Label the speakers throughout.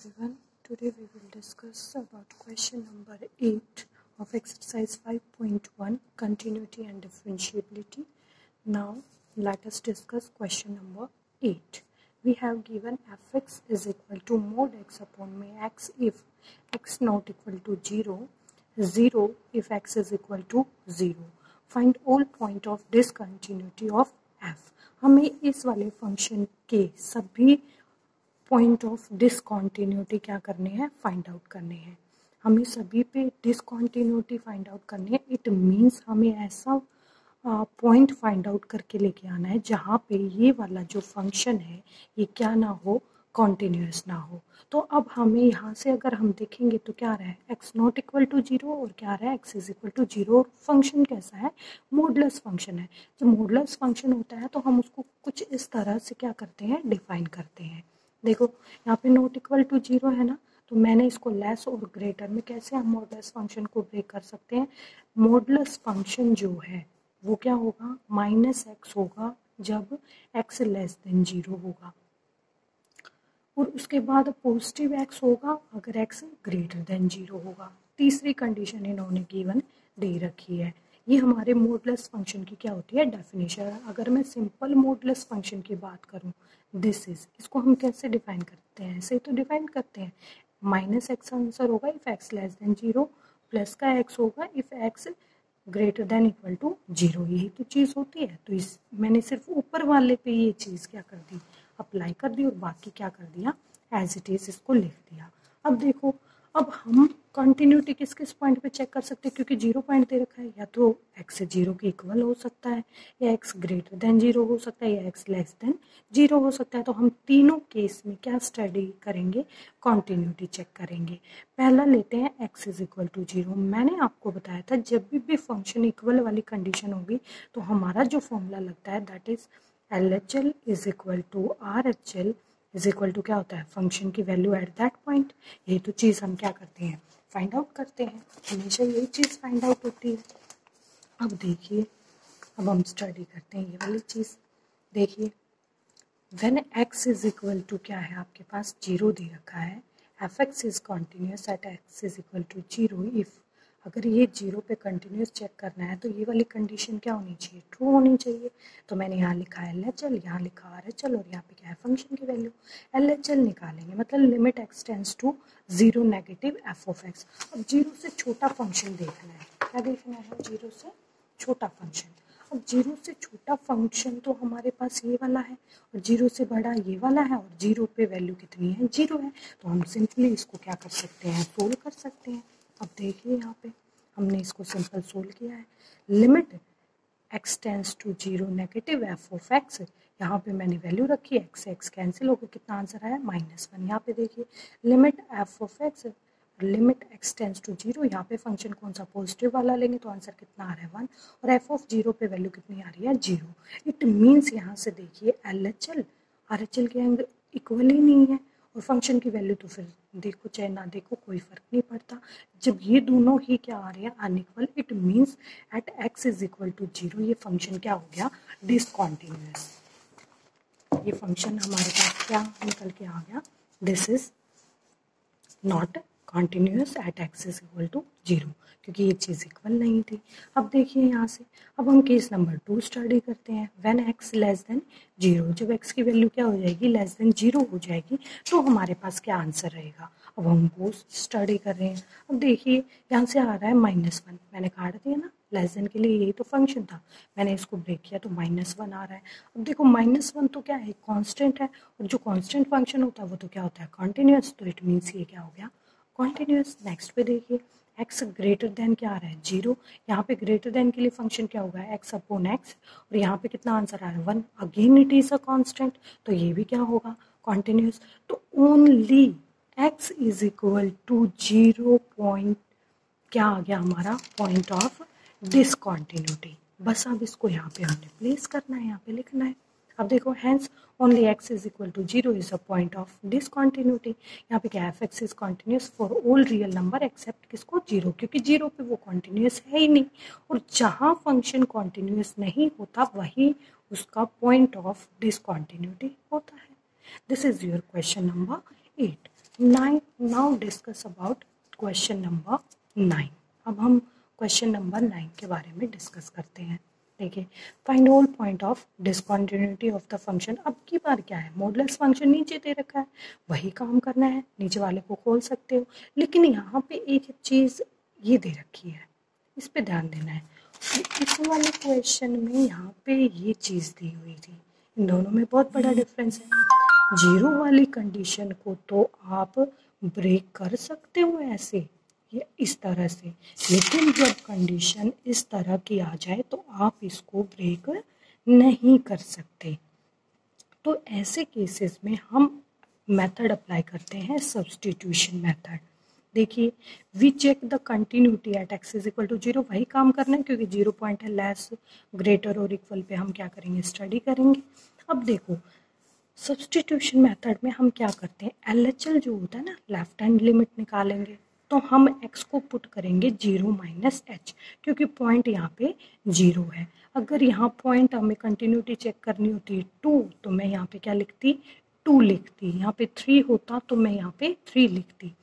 Speaker 1: everyone. Today we will discuss about question number 8 of exercise 5.1 continuity and differentiability. Now let us discuss question number 8. We have given fx is equal to mod x upon may x if x not equal to 0, 0 if x is equal to 0. Find all point of discontinuity of f. हमें इस वाले function के सभी point of discontinuity क्या करने हैं, find out करने हैं. हमें सभी पे डिसकॉन्टिन्यूटी फाइंड आउट करनी है. इट मीन्स हमें ऐसा पॉइंट फाइंड आउट करके लेके आना है जहाँ पे ये वाला जो फंक्शन है ये क्या ना हो, कॉन्टिन्यूस ना हो. तो अब हमें यहाँ से अगर हम देखेंगे तो क्या रहा है, एक्स नॉट इक्वल टू 0 और क्या रहा है, एक्स इज इक्वल टू 0. और फंक्शन कैसा है, मॉडुलस फंक्शन है. जब मॉडुलस फंक्शन होता है तो हम उसको कुछ इस तरह से क्या करते हैं, डिफाइन करते हैं. देखो यहाँ पे नॉट इक्वल टू 0 है ना, तो मैंने इसको लेस और ग्रेटर में कैसे हम मॉडुलस फंक्शन को ब्रेक कर सकते हैं. मॉडुलस फंक्शन जो है वो क्या होगा, माइनस एक्स होगा जब एक्स लेस देन 0 होगा, और उसके बाद पॉजिटिव एक्स होगा अगर एक्स ग्रेटर देन 0 होगा. तीसरी कंडीशन इन्होंने गिवन दे रखी है. ये हमारे मॉडुलस फंक्शन की क्या होती है, डेफिनेशन. अगर मैं सिंपल मॉडुलस फंक्शन की बात करूं, दिस इज, इसको हम कैसे डिफाइन करते हैं, ऐसे तो डिफाइन करते हैं. माइनस एक्स आंसर होगा if x less than 0, plus का एक्स होगा if x greater than equal to 0. यही तो चीज़ होती है. तो इस मैंने सिर्फ ऊपर वाले पे ये चीज़ क्या कर दी, अप्लाई कर दी, और बाकी क्या कर दिया, एज इट इज़ इसको लिख दिया. अब देखो, अब हम कंटिन्यूटी किस किस पॉइंट पे चेक कर सकते हैं, क्योंकि 0 पॉइंट दे रखा है. या तो x से 0 के इक्वल हो सकता है, या x ग्रेटर देन 0 हो सकता है, या x लेस देन 0 हो सकता है. तो हम तीनों केस में क्या स्टडी करेंगे, कंटिन्यूटी चेक करेंगे. पहला लेते हैं x इज इक्वल टू 0. मैंने आपको बताया था जब भी फंक्शन इक्वल वाली कंडीशन होगी तो हमारा जो फॉर्मूला लगता है that is LHL is equal to RHL is equal to क्या होता है, फंक्शन की वैल्यू एट दैट पॉइंट. यही तो चीज़ हम क्या करते हैं, फाइंड आउट करते हैं. हमेशा यही चीज़ फाइंड आउट होती है. अब देखिए, अब हम स्टडी करते हैं ये वाली चीज़. देखिए, when x is equal to क्या है, आपके पास 0 दे रखा है, fx is continuous at x is equal to 0 if, अगर ये 0 पे कंटिन्यूस चेक करना है तो ये वाली कंडीशन क्या होनी चाहिए, ट्रू होनी चाहिए. तो मैंने यहाँ लिखा है LHL, यहाँ लिखा RHL, और यहाँ पे क्या है, फंक्शन की वैल्यू. LHL निकालेंगे, मतलब limit x tends to 0 negative f of x. अब 0 से छोटा फंक्शन देखना है. क्या देखना है, 0 से छोटा फंक्शन. अब 0 से छोटा फंक्शन तो हमारे पास ये वाला है, और 0 से बड़ा ये वाला है, और 0 पे वैल्यू कितनी है, 0 है. तो हम सिंपली इसको क्या कर सकते हैं, सोल्व कर सकते हैं. अब देखिए यहाँ पे हमने इसको सिंपल सोल्व किया है. Limit x tends to 0 negative f of x, यहाँ पे मैंने वैल्यू रखी है, x से x कैंसिल हो गया, कितना आंसर आया, -1. यहाँ पे देखिए limit f of x, limit x tends to 0, यहाँ पे फंक्शन कौन सा, पॉजिटिव वाला लेंगे तो आंसर कितना आ रहा है, 1, और f ऑफ 0 पे वैल्यू कितनी आ रही है, 0. इट मीन्स यहाँ से देखिए LHL RHL के अंग इक्वल ही नहीं है, और फंक्शन की वैल्यू तो फिर देखो चाहे ना देखो कोई फर्क नहीं पड़ता. जब ये दोनों ही क्या आ रहे हैं, unequal, it means at x is equal to 0 ये फंक्शन क्या हो गया, डिसकॉन्टिन्यूस. ये फंक्शन हमारे पास क्या निकल के आ गया, this is not continuous at x is equal to 0, क्योंकि ये चीज़ इक्वल नहीं थी. अब देखिए यहाँ से, अब हम केस नंबर 2 स्टडी करते हैं. व्हेन x लेस देन 0, जब x की वैल्यू क्या हो जाएगी, लेस देन 0 हो जाएगी, तो हमारे पास क्या आंसर रहेगा. अब हम वो स्टडी कर रहे हैं. अब देखिए यहाँ से आ रहा है -1, मैंने काट दिया ना, लेस देन के लिए यही तो फंक्शन था, मैंने इसको ब्रेक किया तो -1 आ रहा है. अब देखो -1 तो क्या है, कांस्टेंट है, और जो कांस्टेंट फंक्शन होता है वो तो क्या होता है, कॉन्टिन्यूस. तो इट मीन्स ये क्या हो गया, कॉन्टिन्यूस. नेक्स्ट पे देखिए, x ग्रेटर देन क्या आ रहा है, 0. यहाँ पे ग्रेटर देन के लिए फंक्शन क्या होगा, x अपॉन x, और यहाँ पे कितना आंसर आ रहा है, 1. Again it is a constant, तो ये भी क्या होगा, कॉन्टिन्यूस. तो only x is equal to 0 point क्या आ गया हमारा, पॉइंट ऑफ डिसकॉन्टिन्यूटी. बस अब इसको यहाँ पे हमने प्लेस करना है, यहाँ पे लिखना है. अब देखो, hence only x is equal to 0 is a point of discontinuity. यहाँ पे क्या है, f(x) is continuous for all real number except किसको, 0, क्योंकि 0 पे वो कॉन्टिन्यूस है ही नहीं, और जहाँ फंक्शन कॉन्टिन्यूस नहीं होता वही उसका पॉइंट ऑफ डिसकॉन्टिन्यूटी होता है. This is your question number 8. 9. Now discuss about question number 9. अब हम क्वेश्चन नंबर 9 के बारे में डिस्कस करते हैं. देखिए, find all point of discontinuity of the function. अब की बार क्या है, मॉडुलस फंक्शन नीचे दे रखा है, वही काम करना है, नीचे वाले को खोल सकते हो, लेकिन यहाँ पे एक चीज़ ये दे रखी है, इस पे ध्यान देना है. इस वाले क्वेश्चन में यहाँ पे ये चीज़ दी हुई थी, इन दोनों में बहुत बड़ा डिफरेंस है. जीरो वाली कंडीशन को तो आप ब्रेक कर सकते हो ऐसे, ये इस तरह से, लेकिन जब कंडीशन इस तरह की आ जाए तो आप इसको ब्रेक नहीं कर सकते. तो ऐसे केसेस में हम मेथड अप्लाई करते हैं, सब्स्टिट्यूशन मेथड. देखिए, we check the continuity at x is equal to 0. वही काम करना है, क्योंकि 0 पॉइंट है, लेस ग्रेटर और इक्वल पे हम क्या करेंगे, स्टडी करेंगे. अब देखो, सब्स्टिट्यूशन मेथड में हम क्या करते हैं, LHL जो होता है ना, लेफ्ट हैंड लिमिट निकालेंगे, तो हम x को पुट करेंगे 0 माइनस h, क्योंकि पॉइंट यहाँ पे 0 है. अगर यहाँ पॉइंट हमें कंटिन्यूटी चेक करनी होती 2, तो मैं यहाँ पे क्या लिखती, 2 लिखती. यहाँ पे 3 होता तो मैं यहाँ पे 3 लिखती.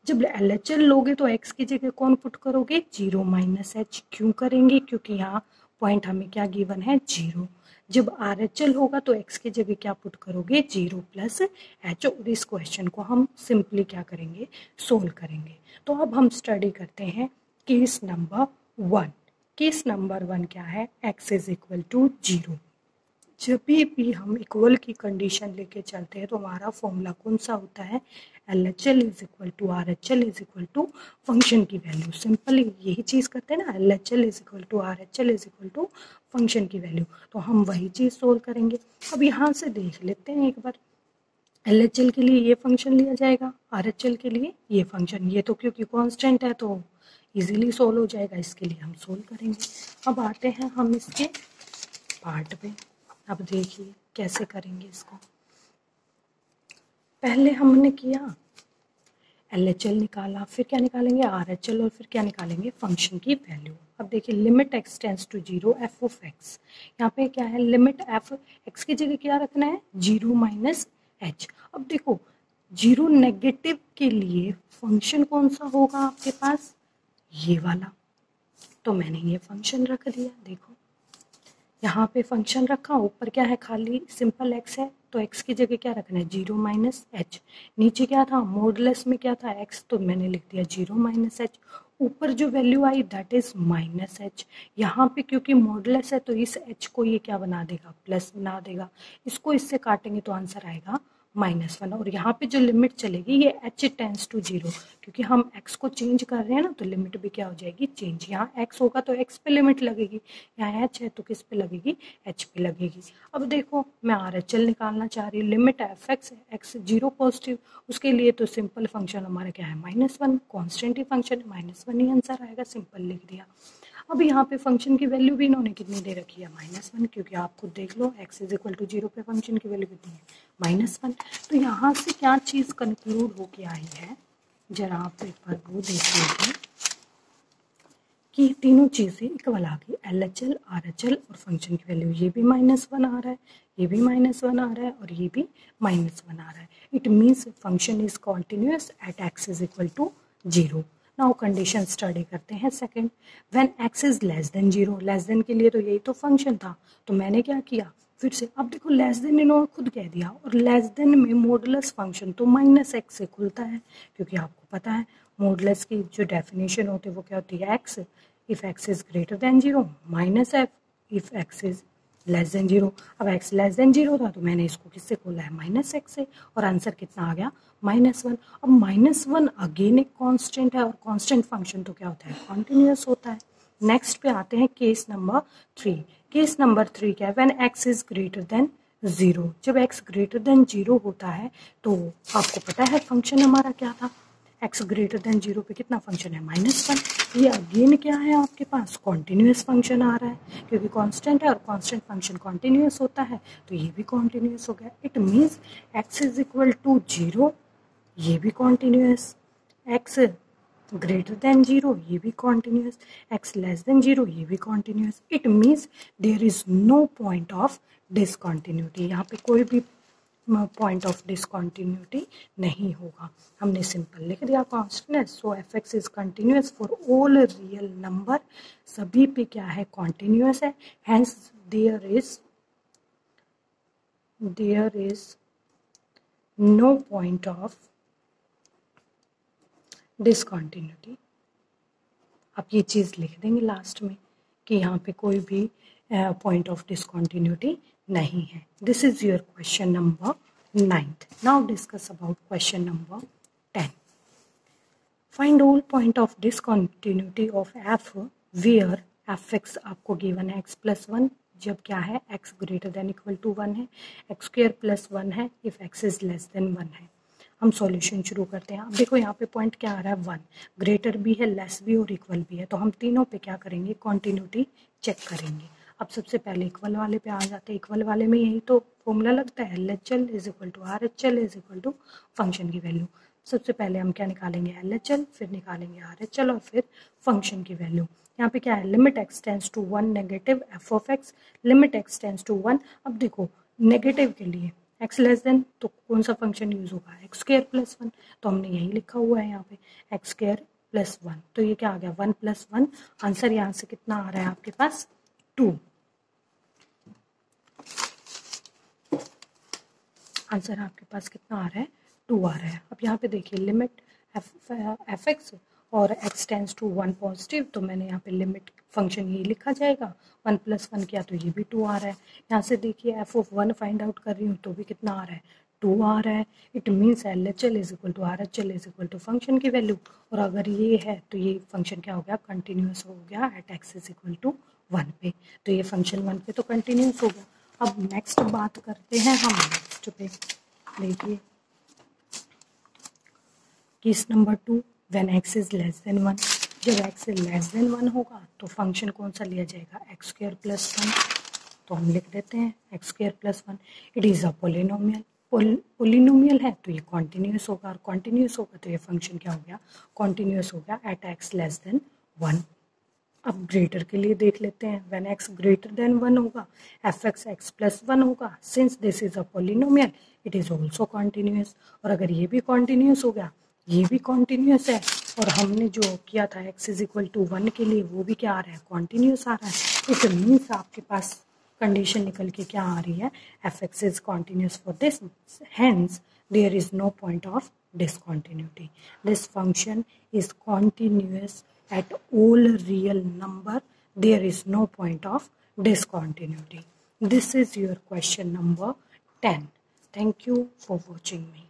Speaker 1: जब LHL लोगे तो x की जगह कौन पुट करोगे, 0 माइनस h. क्यों करेंगे, क्योंकि यहाँ पॉइंट हमें क्या गिवन है, 0. जब RHL होगा तो x की जगह क्या पुट करोगे, 0 प्लस h. और इस क्वेश्चन को हम सिंपली क्या करेंगे, सोल्व करेंगे. तो अब हम स्टडी करते हैं केस नंबर 1. केस नंबर 1 क्या है, x इज इक्वल टू 0. जब भी हम इक्वल की कंडीशन लेके चलते हैं तो हमारा फॉर्मूला कौन सा होता है, LHL is equal to RHL is equal to function की वैल्यू. सिंपल यही चीज़ करते हैं ना, LHL is equal to RHL is equal to function की वैल्यू. तो हम वही चीज़ सोल्व करेंगे. अब यहाँ से देख लेते हैं एक बार, LHL के लिए ये फंक्शन लिया जाएगा, RHL के लिए ये फंक्शन. ये तो क्योंकि कांस्टेंट है तो इजीली सोल्व हो जाएगा, इसके लिए हम सोल्व करेंगे. अब आते हैं हम इसके पार्ट पे. अब देखिए कैसे करेंगे इसको. पहले हमने किया LHL निकाला, फिर क्या निकालेंगे, RHL, और फिर क्या निकालेंगे, फंक्शन की वैल्यू. अब देखिए, limit x tends to 0 f of x. यहाँ पे क्या है, लिमिट f, x की जगह क्या रखना है, 0 माइनस h. अब देखो, 0 नेगेटिव के लिए फंक्शन कौन सा होगा आपके पास, ये वाला. तो मैंने ये फंक्शन रख दिया. देखो, यहाँ पे फंक्शन रखा, ऊपर क्या है, खाली सिंपल x है, तो x की जगह क्या रखना है, 0 माइनस h. नीचे क्या था, मॉडुलस में क्या था, x, तो मैंने लिख दिया 0 माइनस h. ऊपर जो value I that is minus h. यहाँ पे क्योंकि मॉडुलस है तो इस h को ये क्या बना देगा, प्लस बना देगा. इसको इससे काटेंगे तो आंसर आएगा -1. और यहाँ पे जो लिमिट चलेगी ये h टेंड्स टू 0, क्योंकि हम x को चेंज कर रहे हैं ना, तो लिमिट भी क्या हो जाएगी, चेंज. यहाँ x होगा तो x पे लिमिट लगेगी, यहाँ h है तो किस पे लगेगी, h पे लगेगी. अब देखो, मैं RHL निकालना चाह रही हूँ. लिमिट fx है, x 0 पॉजिटिव, उसके लिए तो सिंपल फंक्शन हमारा क्या है, -1. कॉन्स्टेंट ही फंक्शन है, -1 ही आंसर आएगा, सिंपल लिख दिया. अब यहाँ पे फंक्शन की वैल्यू भी इन्होंने कितनी दे रखी है, -1, क्योंकि आप खुद देख लो x इज इक्वल टू 0 पे फंक्शन की वैल्यू कितनी है, -1. तो यहाँ से क्या चीज़ कंक्लूड होके आई है, जरा आप एक बार वो देख लीजिए कि तीनों चीज़ें इक्वल आ गई, LHL, RHL और फंक्शन की वैल्यू. ये भी -1 आ रहा है, ये भी -1 आ रहा है, और ये भी -1 आ रहा है. It means function is continuous at x is equal to 0. Now condition study करते हैं second. When x is less than 0, less than के लिए तो यही तो फंक्शन था, तो मैंने क्या किया, फिर से. अब देखो, लेस देन इन्होंने खुद कह दिया, और लेस देन में मॉडुलस फंक्शन तो -x से खुलता है, क्योंकि आपको पता है मॉडुलस की जो डेफिनेशन होती है वो क्या होती है, x if x is greater than 0 -f if x is less than 0. अब x लेस देन 0 था तो मैंने इसको किससे खोला है, -x से, और आंसर कितना आ गया, -1. अब -1 अगेन एक कांस्टेंट है, और कांस्टेंट फंक्शन तो क्या होता है, कॉन्टिन्यूस होता है. नेक्स्ट पे आते हैं केस नंबर 3. केस नंबर 3 क्या है, when x is greater than 0. जब x ग्रेटर देन 0 होता है तो आपको पता है फंक्शन हमारा क्या था, x ग्रेटर देन 0 पे कितना फंक्शन है, -1. ये अगेन क्या है आपके पास, कॉन्टिन्यूस फंक्शन आ रहा है, क्योंकि कांस्टेंट है और कांस्टेंट फंक्शन कॉन्टिन्यूस होता है, तो ये भी कॉन्टिन्यूस हो गया. It means x is equal to 0, ये भी कॉन्टिन्यूस. x ग्रेटर देन 0, ये भी कॉन्टिन्यूस. x लेस देन 0, ये भी continuous. It means there is no point of discontinuity. यहाँ पे कोई भी पॉइंट ऑफ डिसकॉन्टिन्यूटी नहीं होगा। हमने सिंपल लिख दिया constant. So f x is continuous for all real number, सभी पे क्या है, कॉन्टिन्यूस है। Hence there is no point of discontinuity. आप ये चीज़ लिख देंगे लास्ट में कि यहाँ पे कोई भी पॉइंट ऑफ डिसकॉन्टिन्यूटी नहीं है। This is your question number 9th। Now discuss about question number 10। Find all point of discontinuity of f where f x आपको गिवन है एक्स प्लस 1, जब क्या है x greater than equal to 1 है, x square plus 1 है if x is less than 1 है। हम solution शुरू करते हैं। अब देखो यहाँ पे पॉइंट क्या आ रहा है, 1, ग्रेटर भी है, लेस भी और इक्वल भी है, तो हम तीनों पे क्या करेंगे, कॉन्टिन्यूटी चेक करेंगे। अब सबसे पहले इक्वल वाले पे आ जाते हैं। इक्वल वाले में यही तो फॉर्मूला लगता है, LHL is equal to RHL is equal to function की वैल्यू। सबसे पहले हम क्या निकालेंगे, LHL, फिर निकालेंगे RHL और फिर फंक्शन की वैल्यू। यहाँ पे क्या है, limit x tends to 1 negative f of x, limit x tends to 1। अब देखो नेगेटिव के लिए एक्स लेस देन तो कौन सा फंक्शन यूज होगा, एक्स स्क्वायर प्लस 1, तो हमने यही लिखा हुआ है यहाँ पे एक्स स्क्वायर प्लस 1, तो ये क्या आ गया 1 + 1। आंसर यहाँ से कितना आ रहा है आपके पास 2। आंसर आपके पास कितना आ रहा है 2 आ रहा है। अब यहाँ पे देखिए लिमिट एफ एक्स और एक्स टेंस टू 1 पॉजिटिव, तो मैंने यहाँ पे लिमिट फंक्शन ये लिखा जाएगा, 1 + 1 किया तो ये भी 2 आ रहा है। यहाँ से देखिए एफ ऑफ 1 फाइंड आउट कर रही हूँ तो भी कितना आ रहा है 2 आ रहा है। It means LHL is equal to RHL is equal to function की वैल्यू, और अगर ये है तो ये फंक्शन क्या हो गया, कंटिन्यूस हो गया at x is equal to 1 पे, तो ये फंक्शन 1 पे तो कंटिन्यूस हो गया। अब नेक्स्ट बात करते हैं हम नेक्स्ट पे। देखिए case number 2, when x is less than 1, जब एक्स इज लेस देन 1 होगा तो फंक्शन कौन सा लिया जाएगा, एक्स स्क्वायर प्लस 1, तो हम लिख देते हैं x square plus 1। It is a polynomial, polynomial है तो ये कॉन्टिन्यूस होगा, और कॉन्टिन्यूस होगा तो ये फंक्शन क्या हो गया, कॉन्टिन्यूस हो गया एट एक्स लेस देन 1। अब ग्रेटर के लिए देख लेते हैं, व्हेन एक्स ग्रेटर देन 1 होगा एफ एक्स एक्स प्लस 1 होगा, since this is a polynomial it is also continuous, और अगर ये भी कॉन्टिन्यूस हो गया ये भी कॉन्टिन्यूस है, और हमने जो किया था एक्स इज इक्वल टू 1 के लिए वो भी क्या आ रहा है, कॉन्टिन्यूस आ रहा है। इट मीन्स आपके पास कंडीशन निकल के क्या आ रही है, f x is continuous for this, hence there is no point of discontinuity. This function is continuous at all real number. There is no point of discontinuity. This is your question number 10. Thank you for watching me.